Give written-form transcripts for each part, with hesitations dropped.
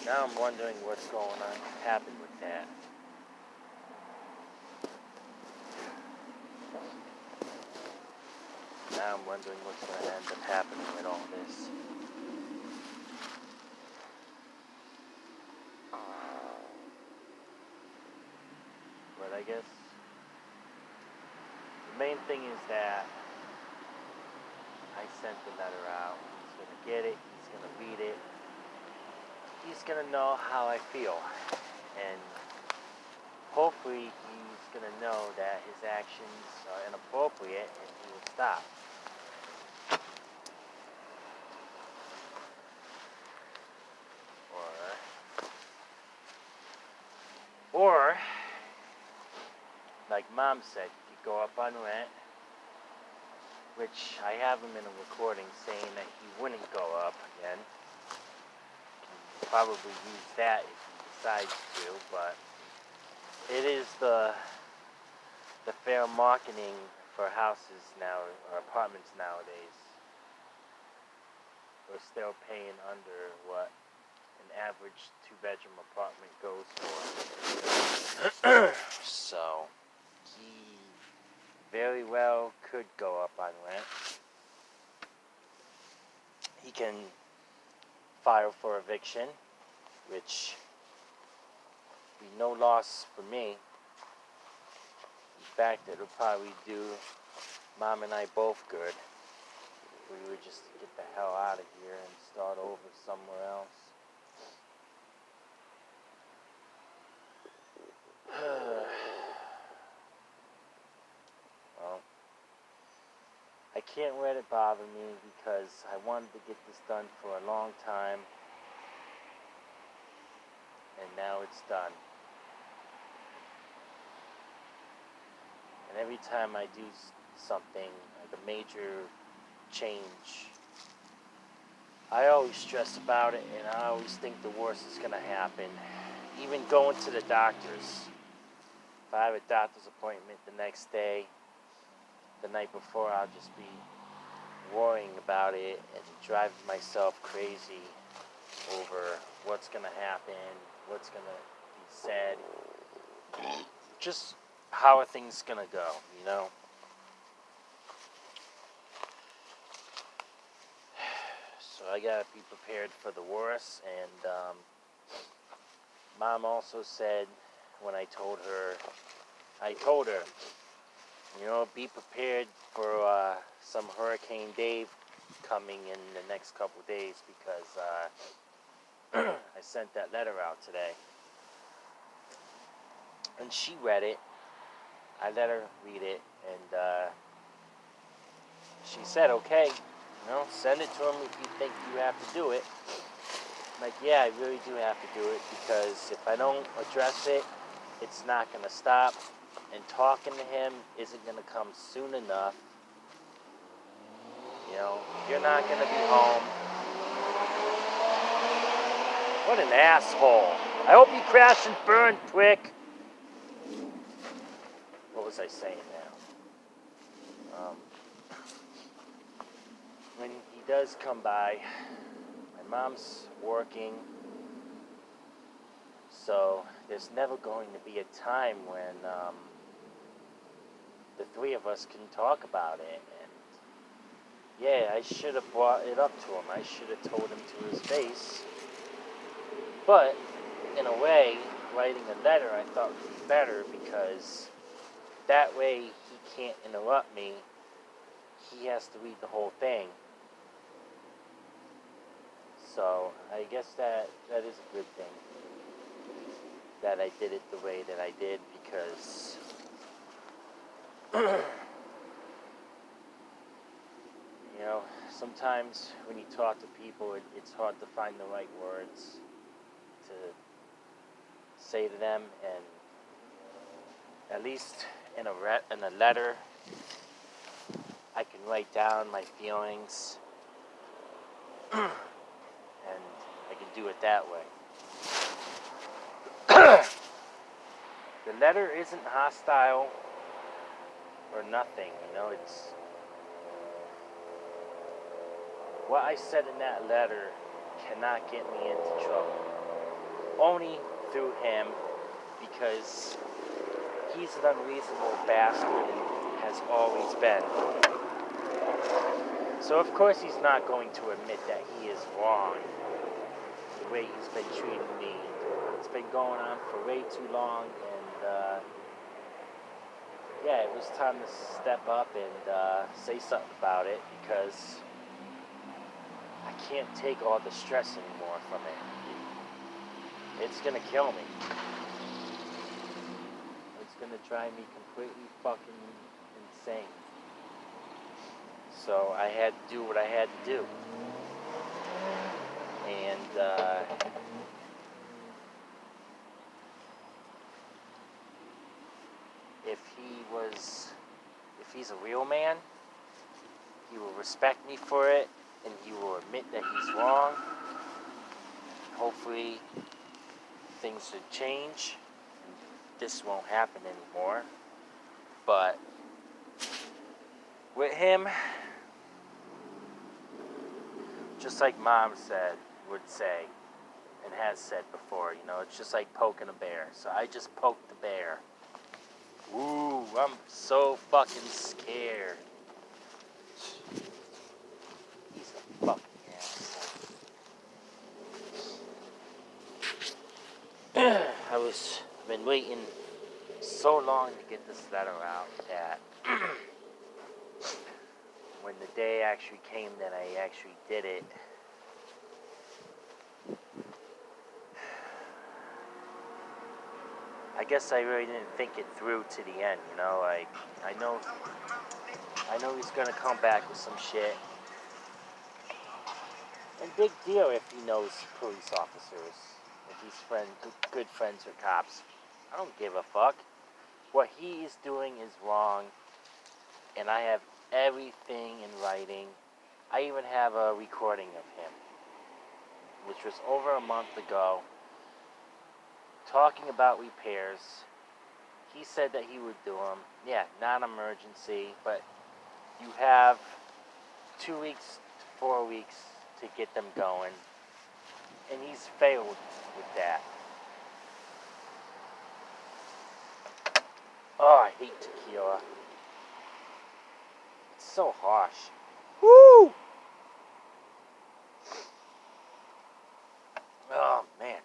Now I'm wondering what's going on, happened with that. Now I'm wondering what's going to end up happening with all this. But I guess the main thing is that I sent the letter out. He's going to get it. He's going to read it. He's going to know how I feel. And hopefully he's going to know that his actions are inappropriate and he will stop. Or, like Mom said, you could go up on rent, which I have him in a recording saying that he wouldn't go up again. You can probably use that if he decides to, but it is the fair marketing for houses now, or apartments nowadays. We're still paying under what an average 2-bedroom apartment goes for. So, he very well could go up on rent. He can file for eviction, which would be no loss for me. In fact, it'll probably do Mom and I both good. We would just get the hell out of here and start over somewhere else. Well, I can't let it bother me because I wanted to get this done for a long time, and now it's done. And every time I do something, like a major change, I always stress about it, and I always think the worst is going to happen. Even going to the doctors. If I have a doctor's appointment the next day, the night before, I'll just be worrying about it and driving myself crazy over what's going to happen, what's going to be said. Just how are things going to go, you know? So I got to be prepared for the worst. And Mom also said when I told her, you know, be prepared for some Hurricane Dave coming in the next couple days because I sent that letter out today. And she read it. I let her read it, and she said, okay, you know, send it to him if you think you have to do it. I'm like, yeah, I really do have to do it because if I don't address it, it's not going to stop. And talking to him isn't going to come soon enough. You know, you're not going to be home. What an asshole. I hope you crash and burn, prick. What was I saying now? When he does come by, my mom's working, so there's never going to be a time when the three of us can talk about it. And yeah, I should have brought it up to him. I should have told him to his face. But in a way, writing a letter I thought would be better because that way he can't interrupt me. He has to read the whole thing. So I guess that is a good thing that I did it the way that I did because you know, sometimes when you talk to people, it's hard to find the right words to say to them, and at least in a letter, I can write down my feelings, and I can do it that way. The letter isn't hostile or nothing, you know, it's what I said in that letter cannot get me into trouble. only through him, because he's an unreasonable bastard and has always been. So of course he's not going to admit that he is wrong. The way he's been treating me, it's been going on for way too long, and yeah, it was time to step up and say something about it, because I can't take all the stress anymore from it. It's gonna kill me. It's gonna drive me completely fucking insane. So I had to do what I had to do. And if he's a real man, he will respect me for it, and he will admit that he's wrong. Hopefully, things should change. This won't happen anymore. But with him, just like Mom would say, and has said before, it's just like poking a bear. So I just poked the bear. Ooh, I'm so fucking scared. He's a fucking asshole. I've been waiting so long to get this letter out that when the day actually came that I actually did it, I guess I really didn't think it through to the end, like, I know he's gonna come back with some shit. And big deal if he knows police officers, if he's good friends with cops. I don't give a fuck. What he is doing is wrong, and I have everything in writing. I even have a recording of him, which was over a month ago, talking about repairs. He said that he would do them. Yeah, non-emergency, but you have 2 weeks to 4 weeks to get them going, and he's failed with that. Oh, I hate tequila. It's so harsh. Woo! Oh, man.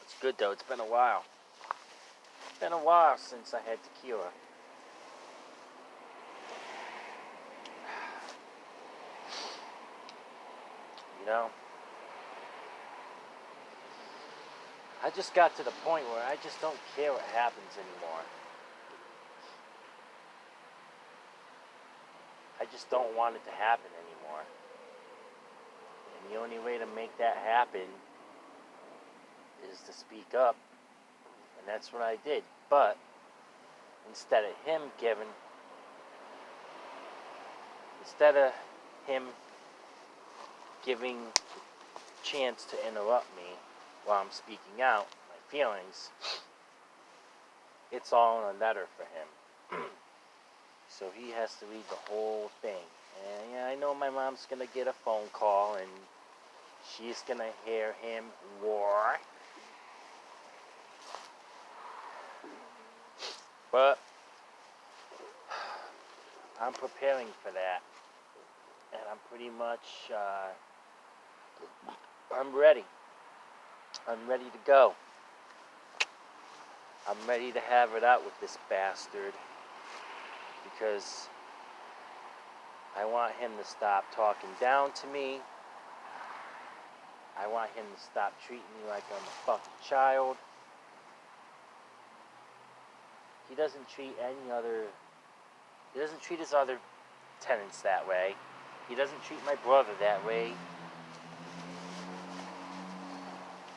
It's good, though. It's been a while. It's been a while since I had tequila. I just got to the point where I just don't care what happens anymore. I just don't want it to happen anymore. And the only way to make that happen is to speak up. And that's what I did. But instead of him giving chance to interrupt me while I'm speaking out my feelings, it's all in a letter for him. So he has to read the whole thing. And yeah, I know my mom's gonna get a phone call and she's gonna hear him roar. But I'm preparing for that. And I'm pretty much, I'm ready. I'm ready to go. I'm ready to have it out with this bastard. Because I want him to stop talking down to me. I want him to stop treating me like I'm a fucking child. He doesn't treat his other tenants that way. He doesn't treat my brother that way.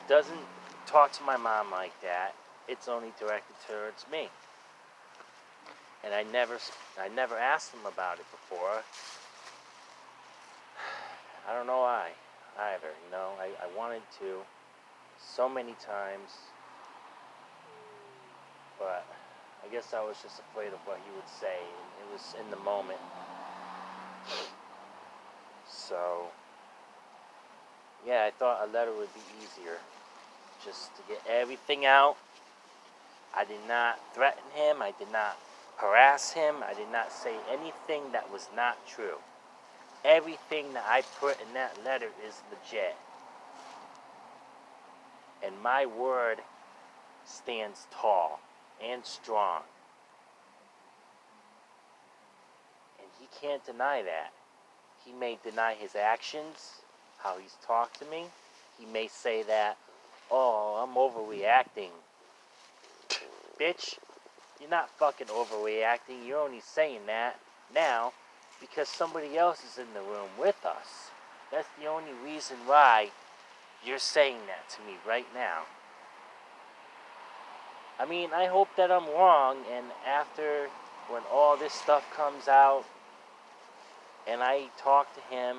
Doesn't talk to my mom like that. It's only directed towards me. And I never asked him about it before. I don't know why either, I wanted to so many times, but I guess I was just afraid of what he would say, and it was in the moment. So Yeah, I thought a letter would be easier. Just to get everything out. I did not threaten him. I did not harass him. I did not say anything that was not true. Everything that I put in that letter is legit. And my word stands tall and strong. And he can't deny that. He may deny his actions, how he's talked to me. He may say that, oh, I'm overreacting. Bitch, you're not fucking overreacting. You're only saying that now because somebody else is in the room with us. That's the only reason why you're saying that to me right now. I mean, I hope that I'm wrong, and after, when all this stuff comes out, and I talk to him,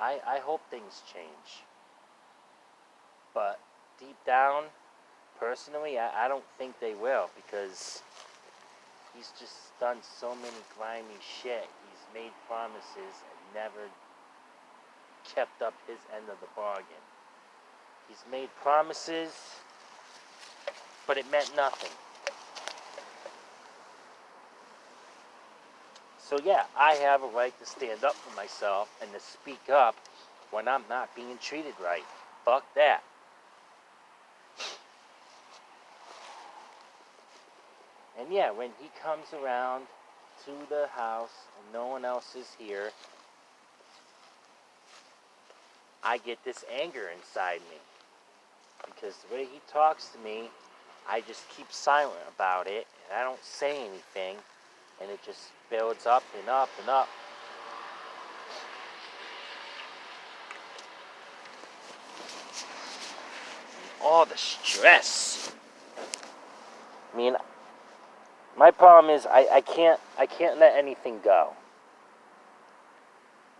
I hope things change. But deep down, personally, I don't think they will, because he's just done so many grimy shit. He's made promises and never kept up his end of the bargain. He's made promises, but it meant nothing. So yeah, I have a right to stand up for myself and to speak up when I'm not being treated right. Fuck that. And yeah, when he comes around to the house and no one else is here, I get this anger inside me. Because the way he talks to me, I just keep silent about it, and I don't say anything, and it just builds up and up and up. And all the stress. I mean, my problem is I can't let anything go.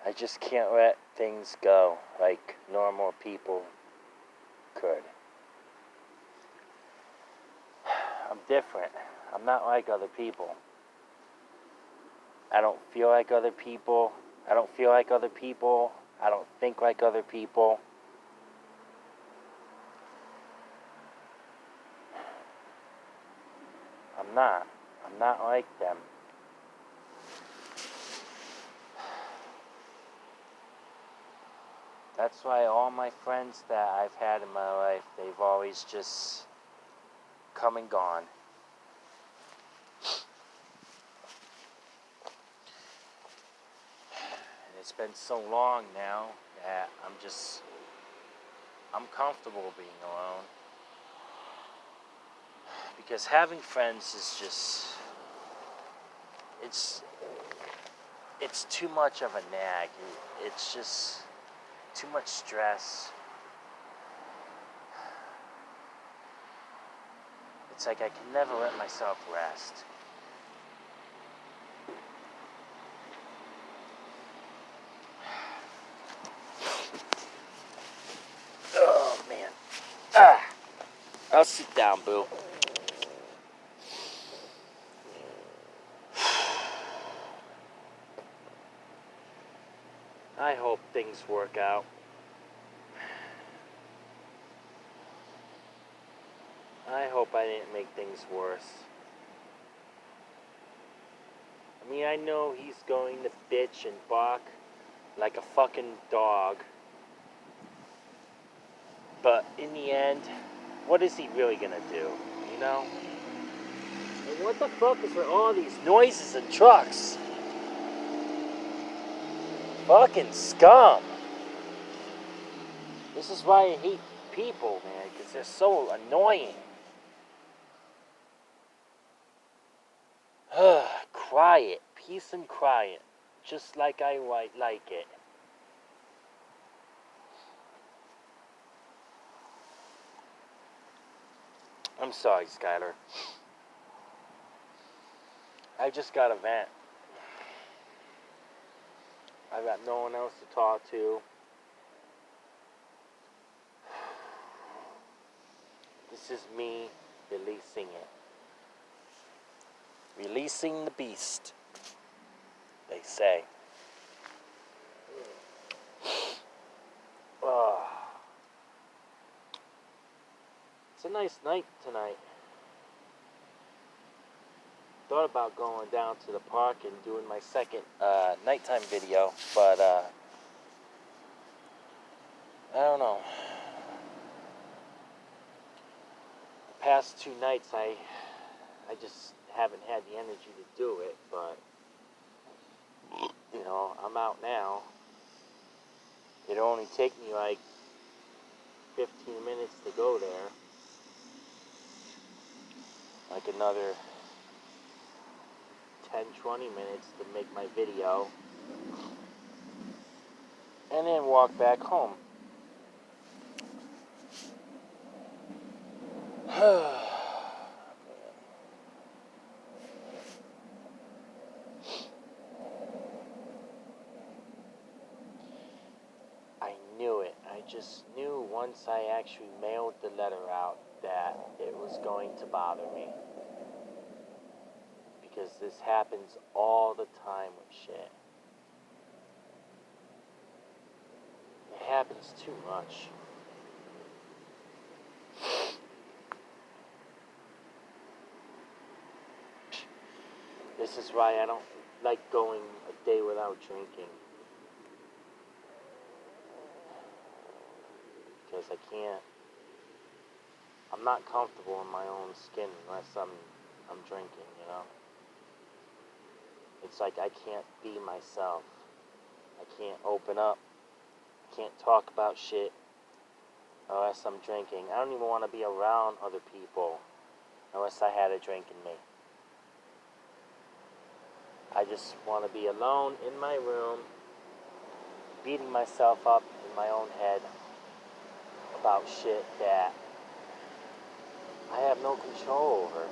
I just can't let things go like normal people could. I'm different. I'm not like other people. I don't feel like other people. I don't feel like other people. I don't think like other people. I'm not. I'm not like them. That's why all my friends that I've had in my life, they've always just come and gone. And it's been so long now that I'm comfortable being alone. Because having friends is just, it's too much of a nag. It's just too much stress. It's like I can never let myself rest. Oh, man. I'll sit down, boo. I hope things work out. I hope I didn't make things worse. I mean, I know he's going to bitch and bark like a fucking dog. But in the end, what is he really gonna do? You know? And what the fuck is with all these noises and trucks? Fucking scum. This is why I hate people, man, because they're so annoying. Quiet. Peace and quiet. Just like I like it. I'm sorry, Skylar. I just got a vent. I got no one else to talk to. This is me releasing it. Releasing the beast, they say. It's a nice night tonight. Thought about going down to the park and doing my second nighttime video, but I don't know. The past 2 nights I just haven't had the energy to do it, but you know, I'm out now. It'll only take me like 15 minutes to go there. Like another 10-20 minutes to make my video. And then walk back home. I knew it. I just knew once I actually mailed the letter out that it was going to bother me. Because this happens all the time with shit. It happens too much. This is why I don't like going a day without drinking. Because I'm not comfortable in my own skin unless I'm drinking, you know? It's like I can't be myself. I can't open up. I can't talk about shit unless I'm drinking. I don't even want to be around other people unless I had a drink in me. I just want to be alone in my room, beating myself up in my own head about shit that I have no control over.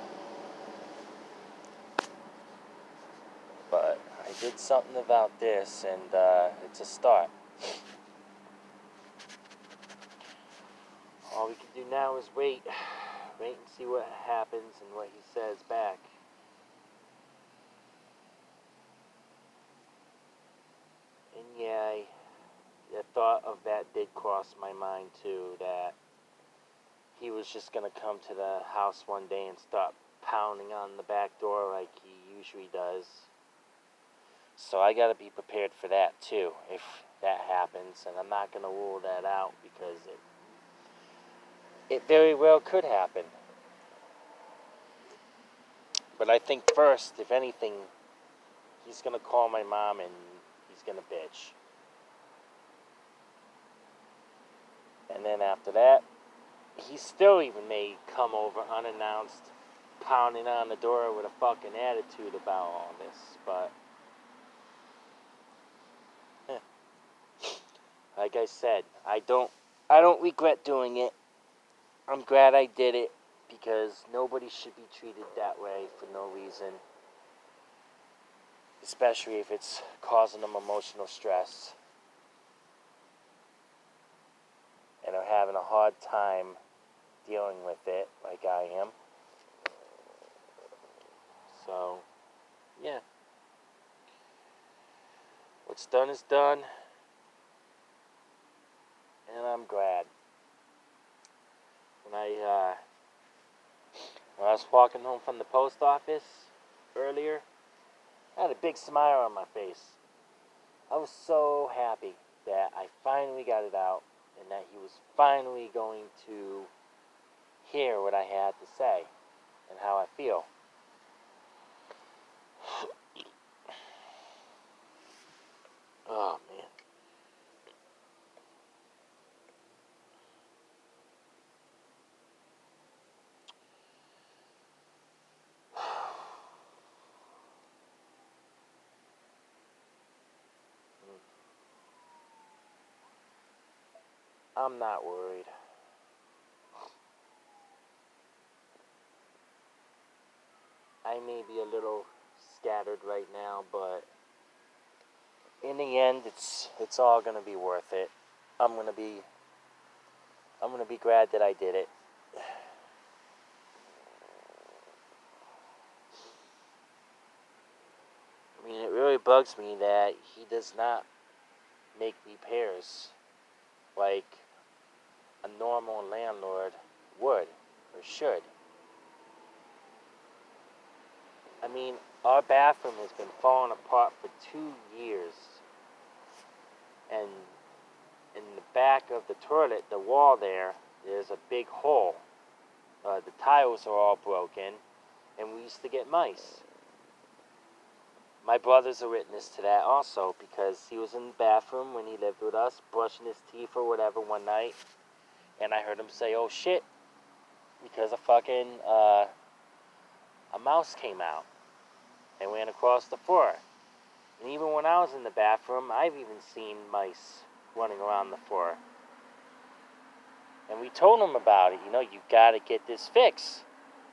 But I did something about this, and it's a start. All we can do now is wait and see what happens and what he says back. And yeah, the thought of that did cross my mind too, that he was just gonna come to the house one day and start pounding on the back door like he usually does. So I gotta be prepared for that too, if that happens, and I'm not gonna rule that out because it very well could happen. But I think first, if anything, he's gonna call my mom and he's gonna bitch. And then after that, he still even may come over unannounced, pounding on the door with a fucking attitude about all this, but like I said, I don't regret doing it. I'm glad I did it because nobody should be treated that way for no reason, especially if it's causing them emotional stress and are having a hard time dealing with it like I am. So, yeah. What's done is done. And I'm glad. When I was walking home from the post office earlier, I had a big smile on my face. I was so happy that I finally got it out and that he was finally going to hear what I had to say and how I feel. Oh, man. I'm not worried. I may be a little scattered right now, but in the end, it's all gonna be worth it. I'm gonna be glad that I did it. I mean, it really bugs me that he does not make repairs like a normal landlord would. or should. I mean, our bathroom has been falling apart for 2 years. And in the back of the toilet, the wall there's a big hole. The tiles are all broken, and we used to get mice. My brother's a witness to that also, because he was in the bathroom when he lived with us, brushing his teeth or whatever one night, and I heard him say, "Oh shit," because a mouse came out and ran across the floor. And even when I was in the bathroom, I've even seen mice running around the floor. And we told him about it. You gotta get this fixed.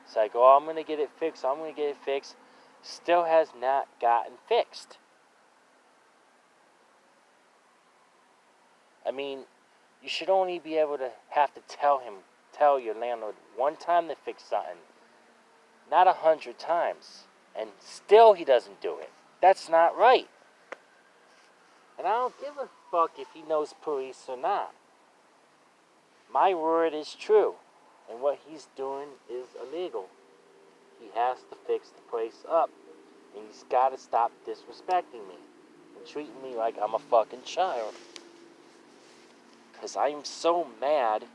So I go, "Oh, I'm gonna get it fixed. I'm gonna get it fixed." Still has not gotten fixed. I mean, you should only be able to have to tell your landlord one time to fix something, not 100 times. And still he doesn't do it. That's not right. And I don't give a fuck if he knows police or not. My word is true. And what he's doing is illegal. He has to fix the place up. And he's got to stop disrespecting me and treating me like I'm a fucking child. Because I'm so mad,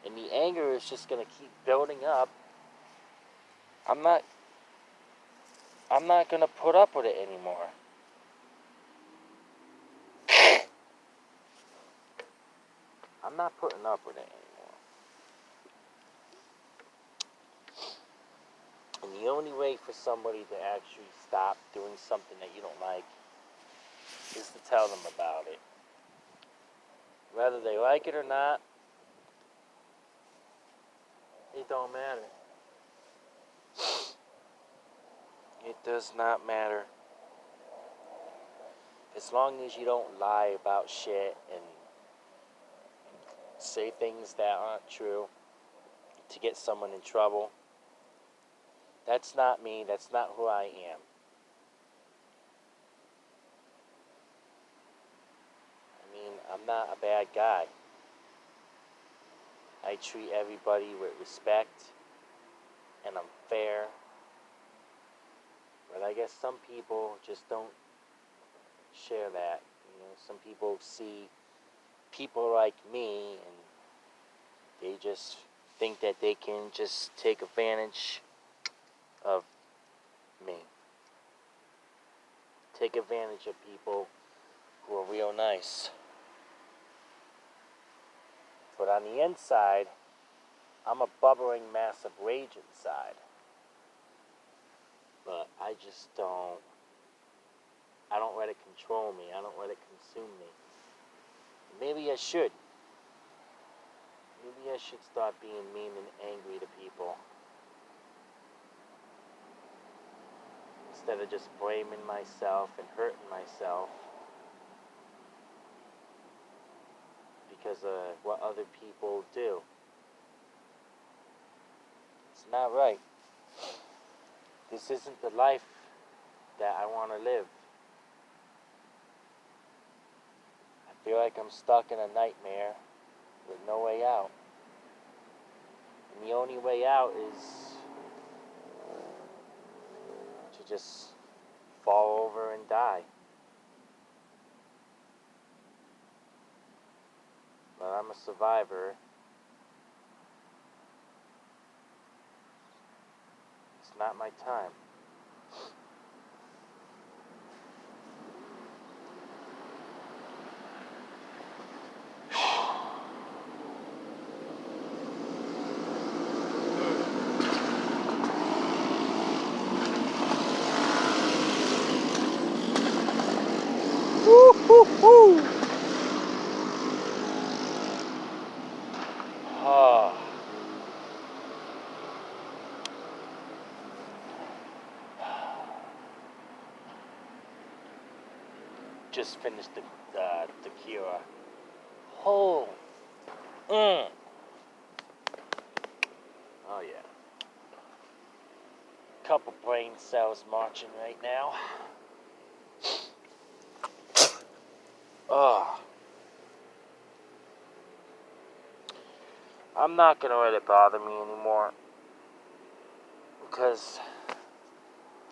and the anger is just going to keep building up. I'm not going to put up with it anymore. I'm not putting up with it anymore. And the only way for somebody to actually stop doing something that you don't like is to tell them about it. Whether they like it or not, it don't matter. It does not matter. As long as you don't lie about shit and say things that aren't true to get someone in trouble, that's not me. That's not who I am. I mean, I'm not a bad guy. I treat everybody with respect, and I'm fair. But I guess some people just don't share that. Some people see people like me, and they just think that they can just take advantage of me. Take advantage of people who are real nice. But on the inside, I'm a bubbling mass of rage inside. But I don't let it control me. I don't let it consume me. Maybe I should. Maybe I should start being mean and angry to people, instead of just blaming myself and hurting myself because of what other people do. It's not right. This isn't the life that I want to live. I feel like I'm stuck in a nightmare with no way out. And the only way out is to just fall over and die. But I'm a survivor. It's not my time. Woo-hoo-hoo! Oh. Just finished the tequila. Oh. Oh yeah. Couple brain cells marching right now. Oh. I'm not going to let it bother me anymore. Because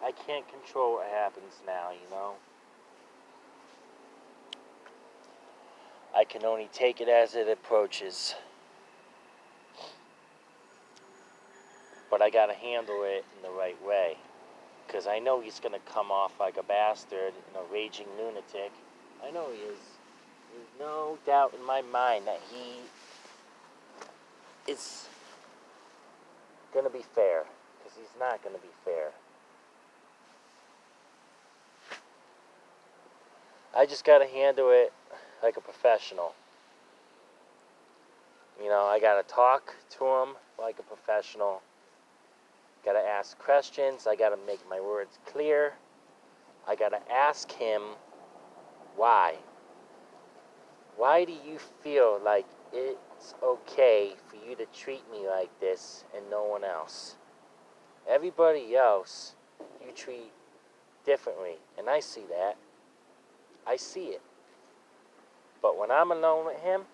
I can't control what happens now, you know? I can only take it as it approaches. But I gotta handle it in the right way. Because I know he's gonna come off like a bastard and a raging lunatic. I know he is. There's no doubt in my mind that he is gonna be fair. Because he's not gonna be fair. I just gotta handle it like a professional. You know, I gotta talk to him like a professional. Gotta ask questions. I gotta make my words clear. I gotta ask him why. Why do you feel like it's okay for you to treat me like this and no one else? Everybody else you treat differently, and I see that. I see it. But when I'm alone with him,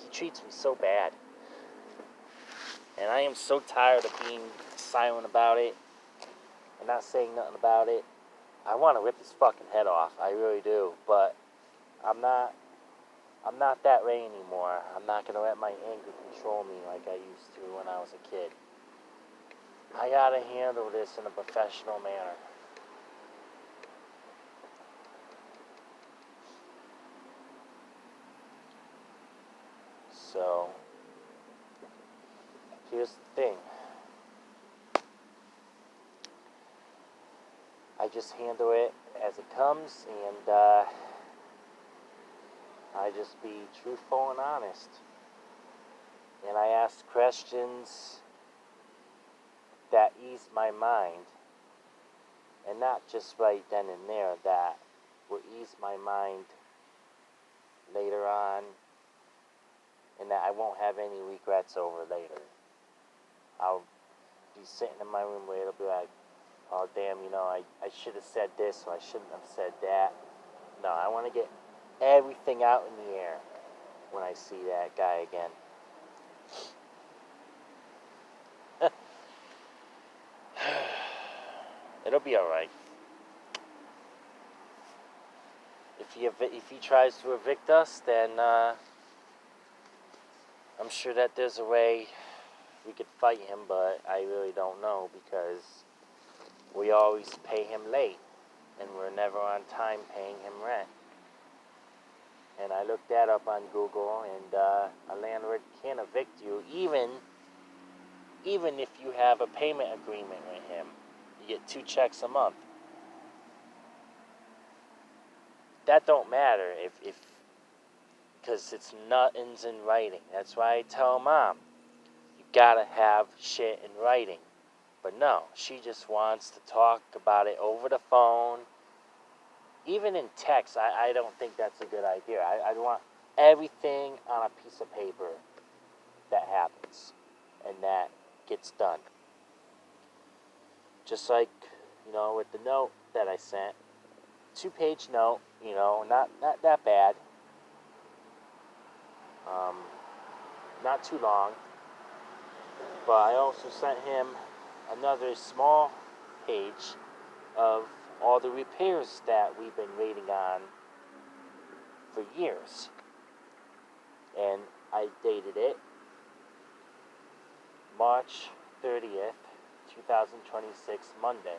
he treats me so bad. And I am so tired of being silent about it and not saying nothing about it. I want to rip his fucking head off. I really do. But I'm not that way anymore. I'm not going to let my anger control me like I used to when I was a kid. I got to handle this in a professional manner. So, here's the thing. I just handle it as it comes, and I just be truthful and honest. And I ask questions that ease my mind, and not just right then and there, that will ease my mind later on, and that I won't have any regrets over later. I'll be sitting in my room later, be like, oh damn, you know, I should have said this, or I shouldn't have said that. No, I want to get everything out in the air when I see that guy again. It'll be alright. If he tries to evict us, then I'm sure that there's a way we could fight him, but I really don't know, because we always pay him late, and we're never on time paying him rent. And I looked that up on Google, and a landlord can't evict you even if you have a payment agreement with him. You get 2 checks a month. That don't matter if because it's nothing's in writing. That's why I tell Mom, you gotta have shit in writing. But no, she just wants to talk about it over the phone. Even in text, I don't think that's a good idea. I want everything on a piece of paper that happens and that gets done. Just like, you know, with the note that I sent, 2-page note, you know, not that bad. Not too long. But I also sent him another small page of all the repairs that we've been waiting on for years. And I dated it March 30th, 2026, Monday.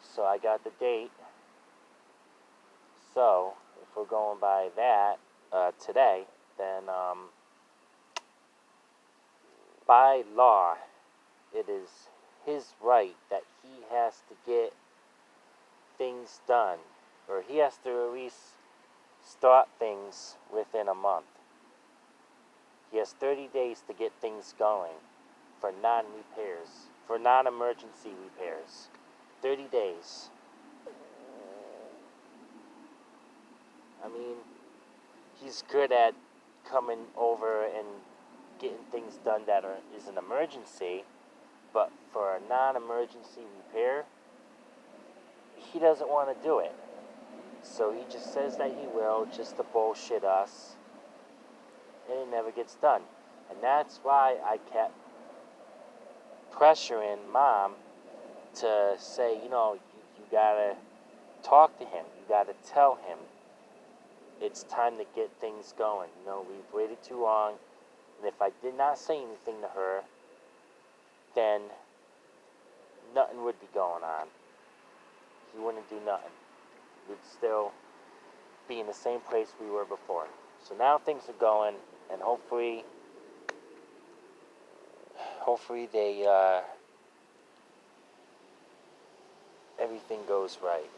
So I got the date. So, if we're going by that today, then by law, it is his right that he has to get things done, or he has to at least start things within a month. He has 30 days to get things going for non-repairs, for non-emergency repairs. 30 days. I mean, he's good at coming over and getting things done that is an emergency, but for a non-emergency repair, he doesn't want to do it. So he just says that he will, just to bullshit us, and it never gets done. And that's why I kept pressuring Mom to say, you gotta talk to him. You gotta tell him it's time to get things going. We've waited too long. And if I did not say anything to her, then nothing would be going on. He wouldn't do nothing. We'd still be in the same place we were before. So now things are going, and hopefully they everything goes right.